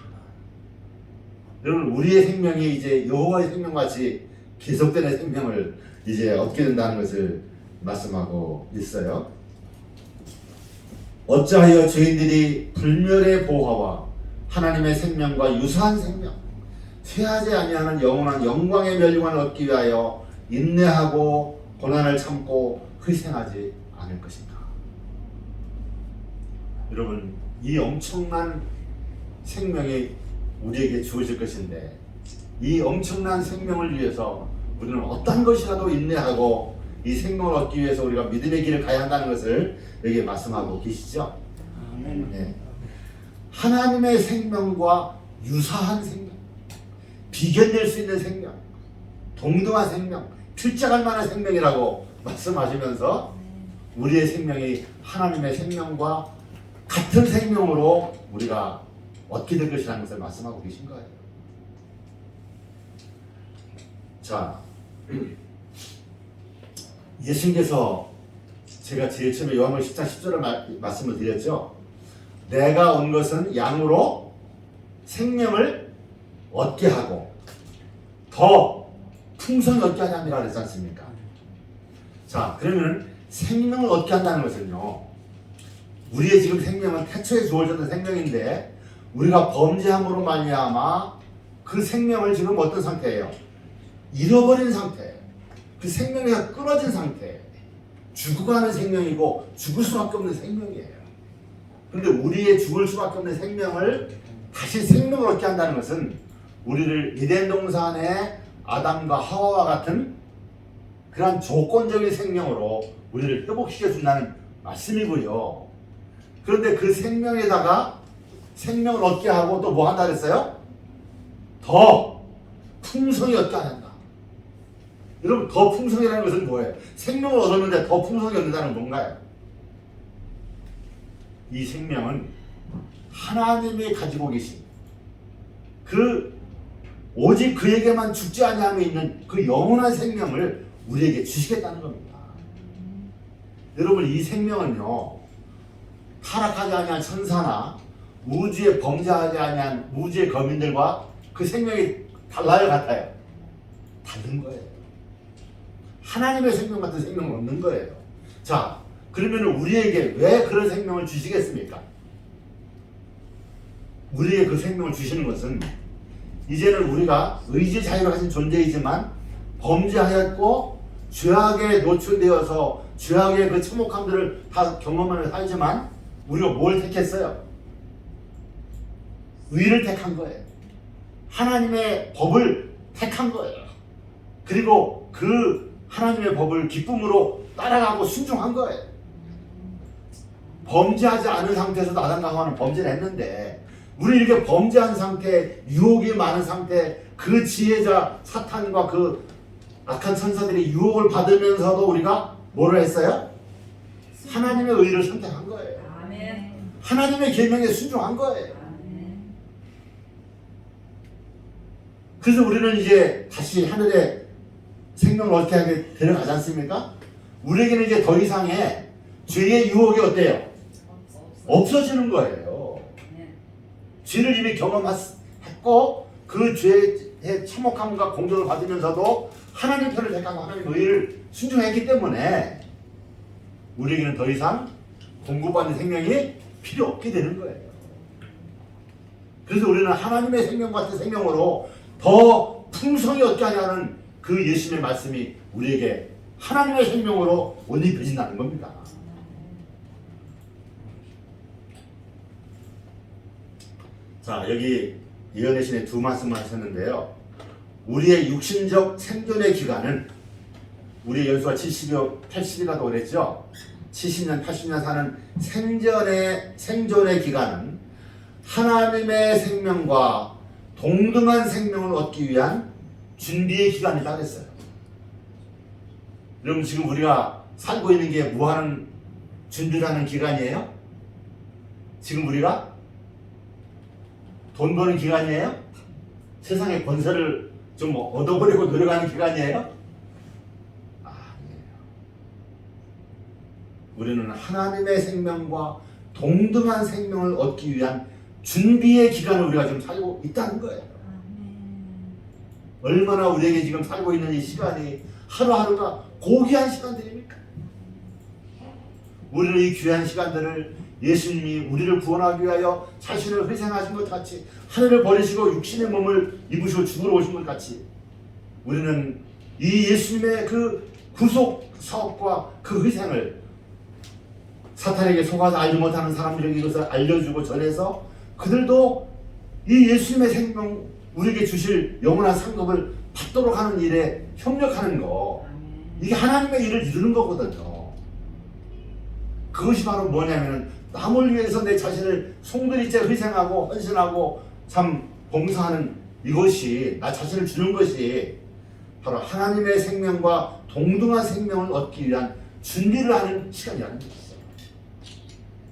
여러분, 우리의 생명이 이제 여호와의 생명과 같이 계속되는 생명을 이제 얻게 된다는 것을 말씀하고 있어요. 어찌하여 죄인들이 불멸의 보화와 하나님의 생명과 유사한 생명, 쇠하지 아니하는 영원한 영광의 멸류관을 얻기 위하여 인내하고 고난을 참고 희생하지 않을 것인가. 여러분, 이 엄청난 생명이 우리에게 주어질 것인데 이 엄청난 생명을 위해서 우리는 어떤 것이라도 인내하고 이 생명을 얻기 위해서 우리가 믿음의 길을 가야 한다는 것을 여기에 말씀하고 계시죠. 네. 하나님의 생명과 유사한 생명, 비견될 수 있는 생명, 동등한 생명, 필적할 만한 생명이라고 말씀하시면서 우리의 생명이 하나님의 생명과 같은 생명으로 우리가 얻게 될 것이라는 것을 말씀하고 계신 거예요. 자, 예수님께서 제가 제일 처음에 요한복음 10장 10절을 말씀을 드렸죠. 내가 온 것은 양으로 생명을 얻게 하고 더 풍성히 얻게 하려 함이라 그랬지 않습니까? 자, 그러면 생명을 얻게 한다는 것은요, 우리의 지금 생명은 태초에 주어졌던 생명인데 우리가 범죄함으로 말미암아 그 생명을 지금 어떤 상태예요? 잃어버린 상태, 그 생명에서 끊어진 상태, 죽어가는 생명이고 죽을 수밖에 없는 생명이에요. 그런데 우리의 죽을 수밖에 없는 생명을 다시 생명을 얻게 한다는 것은 우리를 에덴 동산의 아담과 하와와 같은 그러한 조건적인 생명으로 우리를 회복시켜 준다는 말씀이고요. 그런데 그 생명에다가 생명을 얻게 하고 또 뭐 한다 그랬어요? 더 풍성히 얻게 한다. 여러분, 더 풍성이라는 것은 뭐예요? 생명을 얻었는데 더 풍성히 얻는다는 뭔가요? 이 생명은 하나님이 가지고 계신 그 오직 그에게만 죽지 아니함에 있는 그 영원한 생명을 우리에게 주시겠다는 겁니다. 여러분, 이 생명은요, 타락하지 아니한 천사나 우주에 범죄하지 아니한 우주의 거민들과 그 생명이 달라요, 같아요? 다른 거예요. 하나님의 생명 같은 생명을 얻는 거예요. 자, 그러면 우리에게 왜 그런 생명을 주시겠습니까? 우리에게 그 생명을 주시는 것은 이제는 우리가 의지 자유를 가진 존재이지만 범죄하였고 죄악에 노출되어서 죄악의 그 참혹함들을 다 경험하며 살지만 우리가 뭘 택했어요? 의를 택한 거예요. 하나님의 법을 택한 거예요. 그리고 그 하나님의 법을 기쁨으로 따라가고 순종한 거예요. 범죄하지 않은 상태에서도 아담과 하와는 범죄를 했는데 우리 이렇게 범죄한 상태, 유혹이 많은 상태, 그 지혜자 사탄과 그 악한 천사들이 유혹을 받으면서도 우리가 뭐를 했어요? 하나님의 의를 선택한 거예요. 아멘. 하나님의 계명에 순종한 거예요. 아멘. 그래서 우리는 이제 다시 하늘에 생명을 얻게 하게 데려가지 않습니까? 우리에게는 이제 더 이상의 죄의 유혹이 어때요? 없어지는 거예요. 죄를 이미 경험했고 그 죄의 참혹함과 공격을 받으면서도 하나님 편을 택하고 하나님의 의를 순종했기 때문에 우리에게는 더 이상 공급받는 생명이 필요 없게 되는 거예요. 그래서 우리는 하나님의 생명 같은 생명으로 더 풍성히 얻게 하냐는 그 예수님의 말씀이 우리에게 하나님의 생명으로 옷 입혀진다는 겁니다. 자, 여기 예언의 신의 두 말씀을 하셨는데요. 우리의 육신적 생존의 기간은 우리 연수가 70여, 80이라도 그랬죠. 70년, 80년 사는 생존의 기간은 하나님의 생명과 동등한 생명을 얻기 위한 준비의 기간이다 그랬어요. 여러분 지금 우리가 살고 있는 게 뭐하는 준비를 하는 기간이에요? 지금 우리가 돈 버는 기간이에요? 세상의 권세를 좀 얻어보려고 노력하는 기간이에요? 아니에요. 우리는 하나님의 생명과 동등한 생명을 얻기 위한 준비의 기간을 우리가 지금 살고 있다는 거예요. 얼마나 우리에게 지금 살고 있는 이 시간이 하루하루가 고귀한 시간들입니까? 우리는 이 귀한 시간들을 예수님이 우리를 구원하기 위하여 자신을 희생하신 것 같이 하늘을 버리시고 육신의 몸을 입으시고 죽으러 오신 것 같이 우리는 이 예수님의 그 구속 사업과 그 희생을 사탄에게 속아서 알지 못하는 사람들에게 이것을 알려주고 전해서 그들도 이 예수님의 생명 우리에게 주실 영원한 상급을 받도록 하는 일에 협력하는 거, 이게 하나님의 일을 이루는 거거든요. 그것이 바로 뭐냐면은 남을 위해서 내 자신을 송두리째 희생하고 헌신하고 참 봉사하는 이것이, 나 자신을 주는 것이 바로 하나님의 생명과 동등한 생명을 얻기 위한 준비를 하는 시간이라는 것이죠.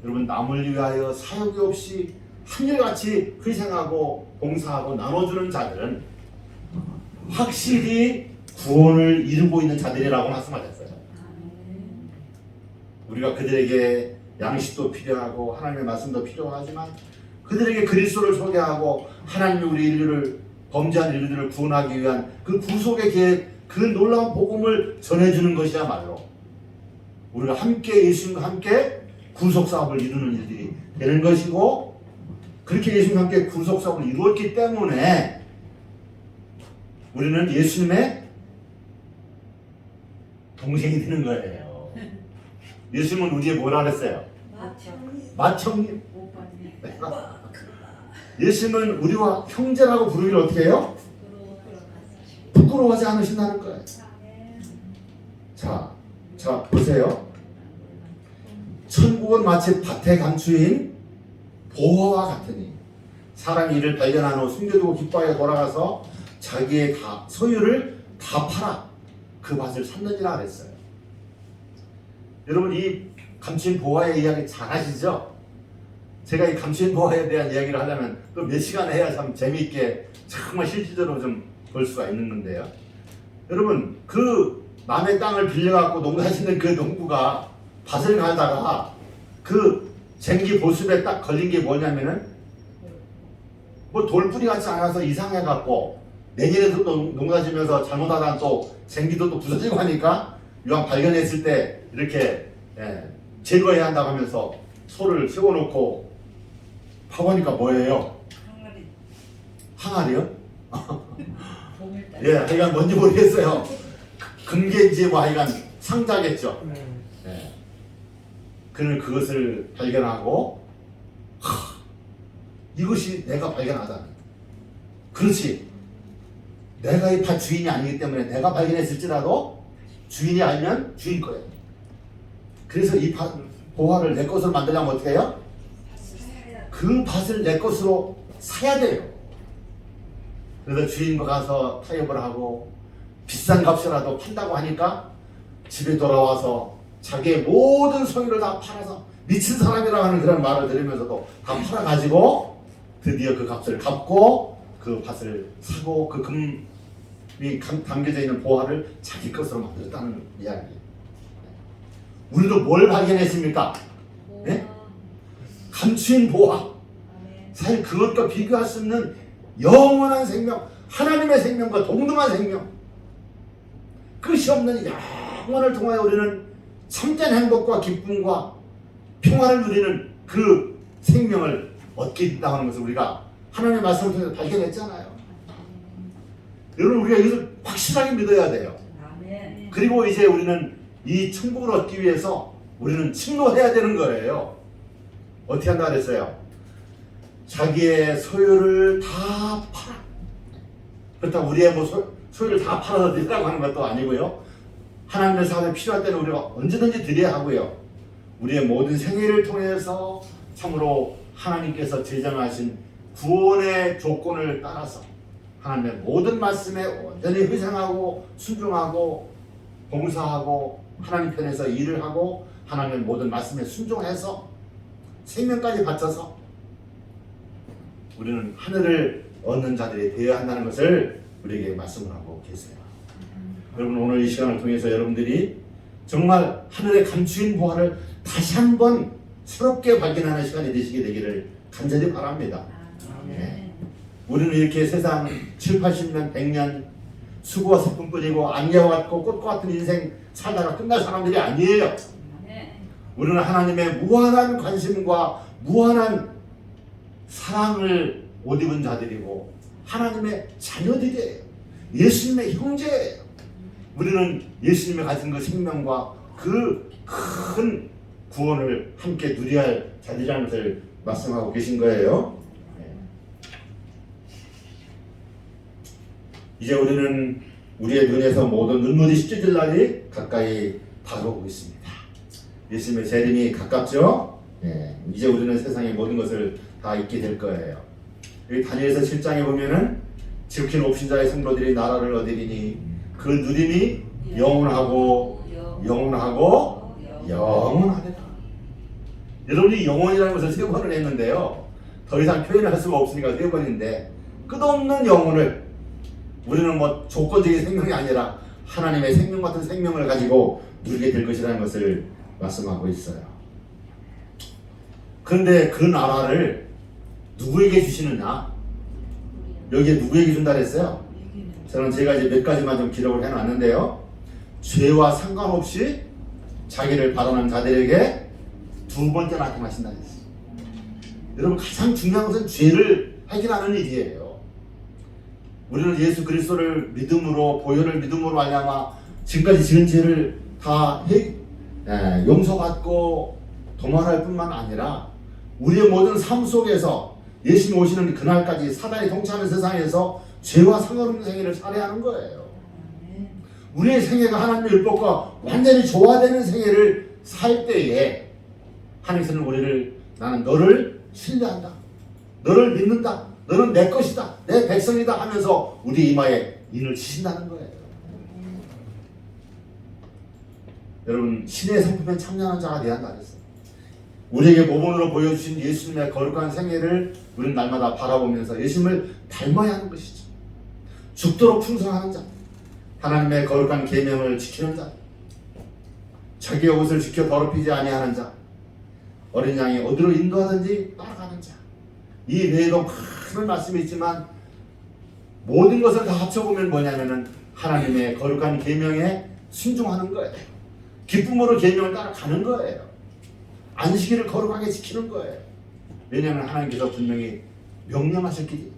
여러분, 남을 위하여 사욕이 없이 한결같이 희생하고 봉사하고 나눠주는 자들은 확실히 구원을 이루고 있는 자들이라고 말씀하셨어요. 우리가 그들에게 양식도 필요하고 하나님의 말씀도 필요하지만 그들에게 그리스도를 소개하고 하나님이 우리 인류를 범죄한 인류들을 구원하기 위한 그 구속의 계획, 그 놀라운 복음을 전해주는 것이야말로 우리가 함께 예수님과 함께 구속사업을 이루는 일들이 되는 것이고, 그렇게 예수님과 함께 구속사업을 이루었기 때문에 우리는 예수님의 동생이 되는 거예요. 예수님은 우리의 뭐라 그랬어요? 맏형님. 예수님은 우리와 형제라고 부르기를 어떻게 해요? 부끄러워하지 않으신다는 거예요. 자 보세요. 천국은 마치 밭의 감추인 보화와 같으니 사람이 이를 발견한 후 숨겨두고 기뻐하여 돌아가서 자기의 소유를 다 팔아 그 밭을 샀느니라 그랬어요. 여러분, 이 감추인 보화의 이야기 잘 아시죠? 제가 이 감추인 보화에 대한 이야기를 하려면 또 몇 시간 해야 참 재미있게 정말 실질적으로 좀 볼 수가 있는 건데요. 여러분, 그 남의 땅을 빌려갖고 농사짓는 그 농부가 밭을 가다가 그 쟁기 보습에 딱 걸린 게 뭐냐면은 뭐 돌뿌리 같지 않아서 이상해갖고 내년에도 또 농사지면서 잘못하다 또 쟁기도 또 부서지고 하니까 이왕 발견했을 때 이렇게 제거해야 한다고 하면서 소를 세워놓고 파보니까 뭐예요? 항아리요? 예, 하여간 뭔지 모르겠어요. 금괴인지 뭐 하여간 상자겠죠. 예. 그는 그것을 발견하고 이것이 내가 발견하다. 그렇지. 내가 이 밭 주인이 아니기 때문에 내가 발견했을지라도 주인이 알면 주인 거예요. 그래서 이 보화를 내 것으로 만들려면 어떻게 해요? 그 밭을 내 것으로 사야 돼요. 그래서 주인과 가서 타협을 하고 비싼 값이라도 판다고 하니까 집에 돌아와서 자기의 모든 소유를 다 팔아서 미친 사람이라고 하는 그런 말을 들으면서도 다 팔아가지고 드디어 그 값을 갚고 그 밭을 사고 그 금이 담겨져 있는 보화를 자기 것으로 만들었다는 이야기. 우리도 뭘 발견했습니까? 네? 감추인 보화. 사실 그것과 비교할 수 없는 영원한 생명, 하나님의 생명과 동등한 생명, 끝이 없는 영원을 통하여 우리는 참된 행복과 기쁨과 평화를 누리는 그 생명을 얻게 된다는 것을 우리가 하나님의 말씀을 통해서 발견했잖아요. 여러분 우리가 이것을 확실하게 믿어야 돼요. 아멘. 그리고 이제 우리는 이 천국을 얻기 위해서 우리는 침노해야 되는 거예요. 어떻게 한다 그랬어요? 자기의 소유를 다 팔아. 그렇다고 우리의 뭐 소유를 다 팔아서 드리라고 하는 것도 아니고요. 하나님의 사업에 필요할 때는 우리가 언제든지 드려야 하고요. 우리의 모든 생애를 통해서 참으로 하나님께서 제정하신 구원의 조건을 따라서 하나님의 모든 말씀에 온전히 회상하고 순종하고 봉사하고 하나님 편에서 일을 하고 하나님의 모든 말씀에 순종해서 생명까지 바쳐서 우리는 하늘을 얻는 자들이 되어야 한다는 것을 우리에게 말씀을 하고 계세요. 여러분 오늘 이 시간을 통해서 여러분들이 정말 하늘의 감추인 보화를 다시 한번 새롭게 발견하는 시간이 되시게 되기를 간절히 바랍니다. 네. 우리는 이렇게 세상 7, 80년, 100년 수고와 슬픔뿐이고 안개와 같고 꽃과 같은 인생 살다가 끝날 사람들이 아니에요. 우리는 하나님의 무한한 관심과 무한한 사랑을 못 입은 자들이고 하나님의 자녀들이에요. 예수님의 형제예요. 우리는 예수님이 가진 그 생명과 그 큰 구원을 함께 누려야 할 자들이라는 것을 말씀하고 계신 거예요. 이제 우리는 우리의 눈에서 모든 눈물이 씻겨질 날이 가까이 다가오고 있습니다. 예수님의 재림이 가깝죠? 이제 우리는 세상의 모든 것을 다 잊게 될 거예요. 여기 다니엘서 7장에 보면은 지극히 높으신 자의 성도들이 나라를 얻으리니 그 누림이 영원하고 영원하고 영원하리라. 여러분이 영원이라는 것을 3번을 했는데요. 더 이상 표현을 할 수가 없으니까 3번인데 끝없는 영혼을 우리는 뭐 조건적인 생명이 아니라 하나님의 생명 같은 생명을 가지고 누리게 될 것이라는 것을 말씀하고 있어요. 그런데 그 나라를 누구에게 주시느냐? 여기에 누구에게 준다 그랬어요? 저는 제가 이제 몇 가지만 좀 기록을 해놨는데요. 죄와 상관없이 자기를 바라는 자들에게 2번째 나타나신다 그랬어요. 여러분 가장 중요한 것은 죄를 해결하는 일이에요. 우리는 예수 그리스도를 믿음으로 보혈을 믿음으로 말미암아 지금까지 지은 죄를 다 용서받고 도말할 뿐만 아니라 우리의 모든 삶 속에서 예수님 오시는 그날까지 사단이 통치하는 세상에서 죄와 상관없는 생애를 살아야 하는 거예요. 우리의 생애가 하나님의 율법과 완전히 조화되는 생애를 살 때에 하나님께서는 우리를 나는 너를 신뢰한다. 너를 믿는다. 너는 내 것이다. 내 백성이다 하면서 우리 이마에 인을 치신다는 거예요. 여러분 신의 성품에 참여하는 자가 되어야 한다 그랬어요. 우리에게 모범으로 보여주신 예수님의 거룩한 생애를 우리는 날마다 바라보면서 예수님을 닮아야 하는 것이죠. 죽도록 충성하는 자, 하나님의 거룩한 계명을 지키는 자, 자기의 옷을 지켜 더럽히지 아니하는 자, 어린 양이 어디로 인도하든지 따라가는 자. 이 외에도 많은 말씀이 있지만 모든 것을 다 합쳐보면 뭐냐면은 하나님의 거룩한 계명에 순종하는 거예요. 기쁨으로 계명을 따라가는 거예요. 안식일을 거룩하게 지키는 거예요. 왜냐하면 하나님께서 분명히 명령하셨기.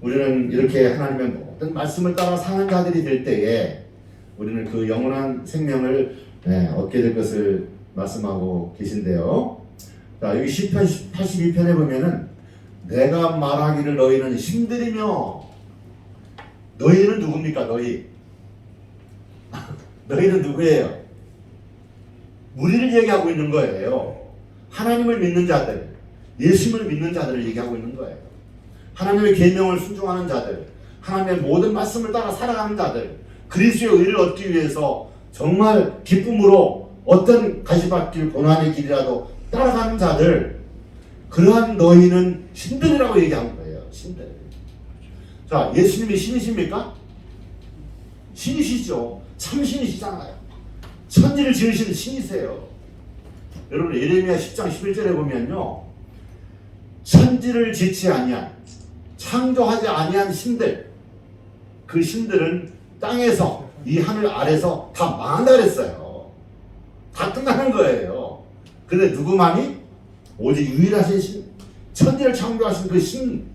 우리는 이렇게 하나님의 모든 말씀을 따라 사는 자들이 될 때에 우리는 그 영원한 생명을 얻게 될 것을 말씀하고 계신데요. 자, 여기 시편 82편에 보면은 내가 말하기를 너희는 힘들이며, 너희는 누굽니까? 너희는 누구예요? 우리를 얘기하고 있는 거예요. 하나님을 믿는 자들, 예수님을 믿는 자들을 얘기하고 있는 거예요. 하나님의 계명을 순종하는 자들, 하나님의 모든 말씀을 따라 살아가는 자들, 그리스도의 의를 얻기 위해서 정말 기쁨으로 어떤 가시밭길 고난의 길이라도 따라가는 자들, 그러한 너희는 신들이라고 얘기한 거예요. 신들. 자, 예수님이 신이십니까? 신이시죠. 참신이시잖아요. 천지를 지으신 신이세요. 여러분 예레미야 10장 11절에 보면요, 천지를 짓지 아니한, 창조하지 아니한 신들, 그 신들은 땅에서 이 하늘 아래서 다 망한다 그랬어요. 다 끝나는 거예요. 근데 누구만이? 오직 유일하신 신, 천지를 창조하신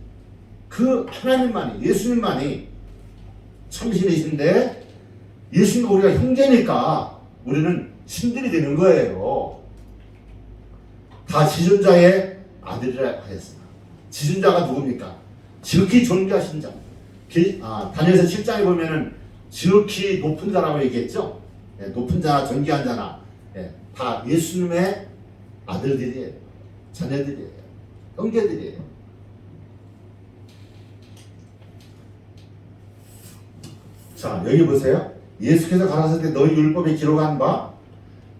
그 하나님만이, 예수님만이 참신이신데, 예수님 우리가 형제니까 우리는 신들이 되는 거예요. 다 지존자의 아들이라 하였으나, 지존자가 누굽니까? 지극히 존귀하신 자. 다니엘서 7장에 보면은 지극히 높은 자라고 얘기했죠. 예, 높은 자나 존귀한 자나, 예, 다 예수님의 아들들이에요. 자녀들이에요. 형제들이에요. 자, 여기 보세요. 예수께서 가라사대 때 너희 율법에 기록한 바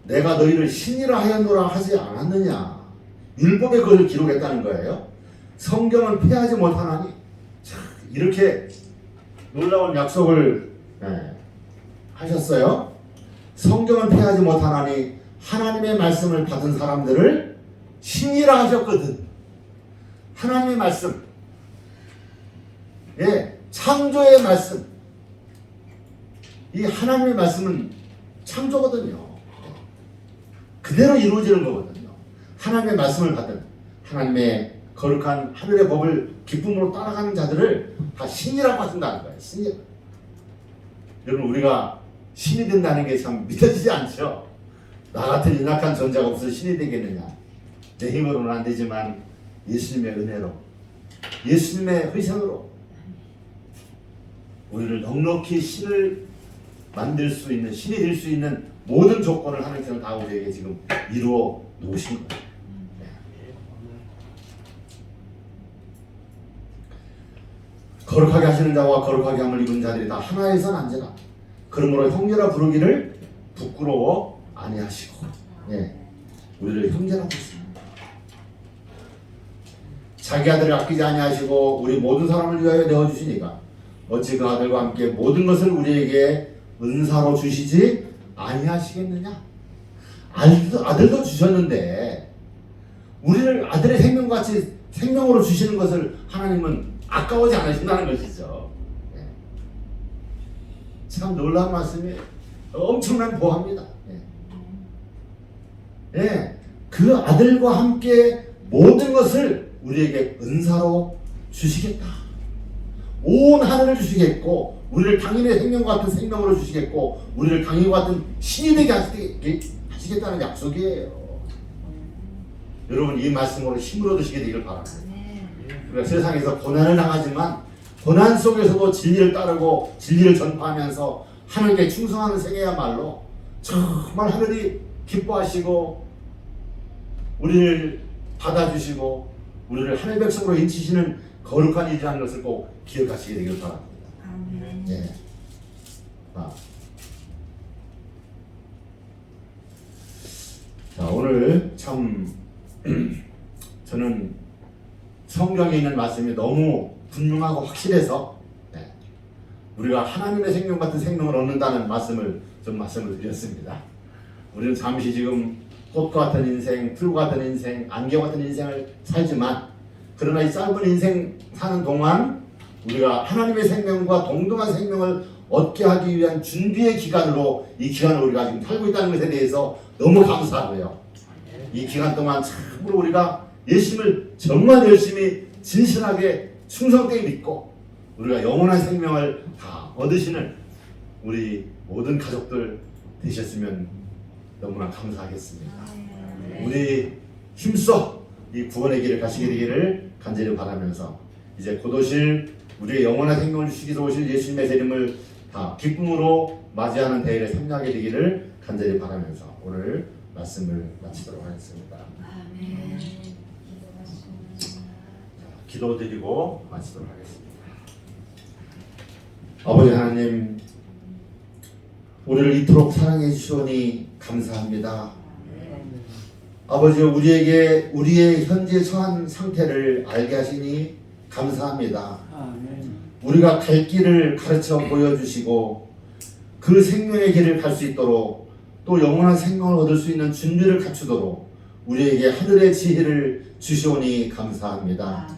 내가 너희를 신이라 하였노라 하지 않았느냐. 율법에 그것을 기록했다는 거예요. 성경은 폐하지 못하나니. 자, 이렇게 놀라운 약속을 하셨어요. 성경은 폐하지 못하나니 하나님의 말씀을 받은 사람들을 신이라 하셨거든. 하나님의 말씀, 예, 창조의 말씀. 이 하나님의 말씀은 창조거든요. 그대로 이루어지는 거거든요. 하나님의 말씀을 받은, 하나님의 거룩한 하늘의 법을 기쁨으로 따라가는 자들을 다 신이라고 하신다는 거예요. 신이. 여러분, 우리가 신이 된다는 게 참 믿어지지 않죠. 나 같은 연약한 존재가 없어서 신이 되겠느냐. 내 힘으로는 안 되지만 예수님의 은혜로, 예수님의 희생으로 우리를 넉넉히 신을 만들 수 있는, 신이 될 수 있는 모든 조건을 하나님께서 다 우리에게 지금 이루어 놓으신 거예요. 거룩하게 하시는 자와 거룩하게 함을 입은 자들이 다 하나에서 난제라. 그러므로 형제라 부르기를 부끄러워 아니하시고, 예, 우리를 형제라고 했습니다. 자기 아들을 아끼지 아니하시고 우리 모든 사람을 위하여 내어주시니까 어찌 그 아들과 함께 모든 것을 우리에게 은사로 주시지 아니하시겠느냐. 아들도 주셨는데 우리를 아들의 생명같이 생명으로 주시는 것을 하나님은 아까워지 않으신다는 것이죠. 참 놀라운 말씀이에요. 엄청난 보합니다. 예, 그 아들과 함께 모든 것을 우리에게 은사로 주시겠다. 온 하늘을 주시겠고, 우리를 당연의 생명과 같은 생명으로 주시겠고, 우리를 당연과 같은 신이 되게 하시겠다는 약속이에요. 여러분, 이 말씀으로 힘을 얻으시게 되기를 바랍니다. 우리가 세상에서 고난을 당하지만 고난 속에서도 진리를 따르고 진리를 전파하면서 하나님께 충성하는 생애야말로 정말 하늘이 기뻐하시고 우리를 받아주시고 우리를 하늘 백성으로 인치시는 거룩한 일이라는 것을 꼭 기억하시게 되길 바랍니다. 아멘. 예. 자, 오늘 참 저는 성경에 있는 말씀이 너무 분명하고 확실해서 우리가 하나님의 생명 같은 생명을 얻는다는 말씀을 드렸습니다. 우리는 잠시 지금 꽃과 같은 인생, 풀과 같은 인생, 안개와 같은 인생을 살지만 그러나 이 짧은 인생 사는 동안 우리가 하나님의 생명과 동등한 생명을 얻게 하기 위한 준비의 기간으로 이 기간을 우리가 지금 살고 있다는 것에 대해서 너무 감사하고요. 이 기간 동안 참으로 우리가 예수님을 정말 열심히 진실하게 충성되게 믿고 우리가 영원한 생명을 다 얻으시는 우리 모든 가족들 되셨으면 너무나 감사하겠습니다. 우리 힘써 이 구원의 길을 가시게 되기를 간절히 바라면서 이제 곧 오실 우리의 영원한 생명을 주시기 위해서 오실 예수님의 재림을 다 기쁨으로 맞이하는 대회를 참여하게 되기를 간절히 바라면서 오늘 말씀을 마치도록 하겠습니다. 아멘. 기도드리고 마치도록 하겠습니다. 아버지 하나님, 우리를 이토록 사랑해 주시오니 감사합니다. 아버지, 우리에게 우리의 현재 처한 상태를 알게 하시니 감사합니다. 우리가 갈 길을 가르쳐 보여주시고 그 생명의 길을 갈 수 있도록 또 영원한 생명을 얻을 수 있는 준비를 갖추도록 우리에게 하늘의 지혜를 주시오니 감사합니다.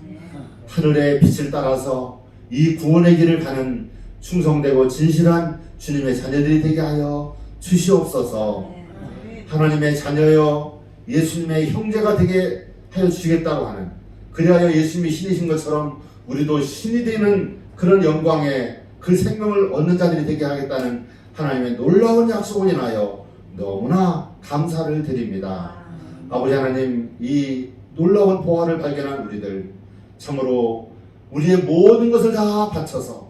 하늘의 빛을 따라서 이 구원의 길을 가는 충성되고 진실한 주님의 자녀들이 되게 하여 주시옵소서. 하나님의 자녀여 예수님의 형제가 되게 하여 주시겠다고 하는 그리하여 예수님이 신이신 것처럼 우리도 신이 되는 그런 영광에 그 생명을 얻는 자들이 되게 하겠다는 하나님의 놀라운 약속을 인하여 너무나 감사를 드립니다. 아버지 하나님, 이 놀라운 보화를 발견한 우리들 참으로 우리의 모든 것을 다 바쳐서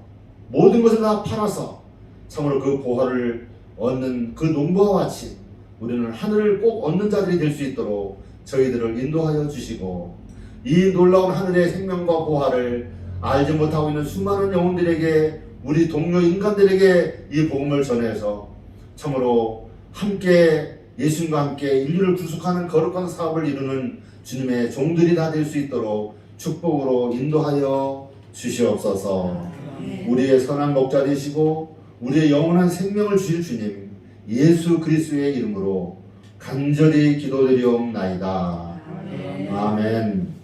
모든 것을 다 팔아서 참으로 그 보화를 얻는 그 농부와 같이 우리는 하늘을 꼭 얻는 자들이 될 수 있도록 저희들을 인도하여 주시고 이 놀라운 하늘의 생명과 보화를 알지 못하고 있는 수많은 영혼들에게 우리 동료 인간들에게 이 복음을 전해서 참으로 함께 예수님과 함께 인류를 구속하는 거룩한 사업을 이루는 주님의 종들이 다 될 수 있도록 축복으로 인도하여 주시옵소서. 우리의 선한 목자 되시고 우리의 영원한 생명을 주실 주님 예수 그리스도의 이름으로 간절히 기도드리옵나이다. 아멘.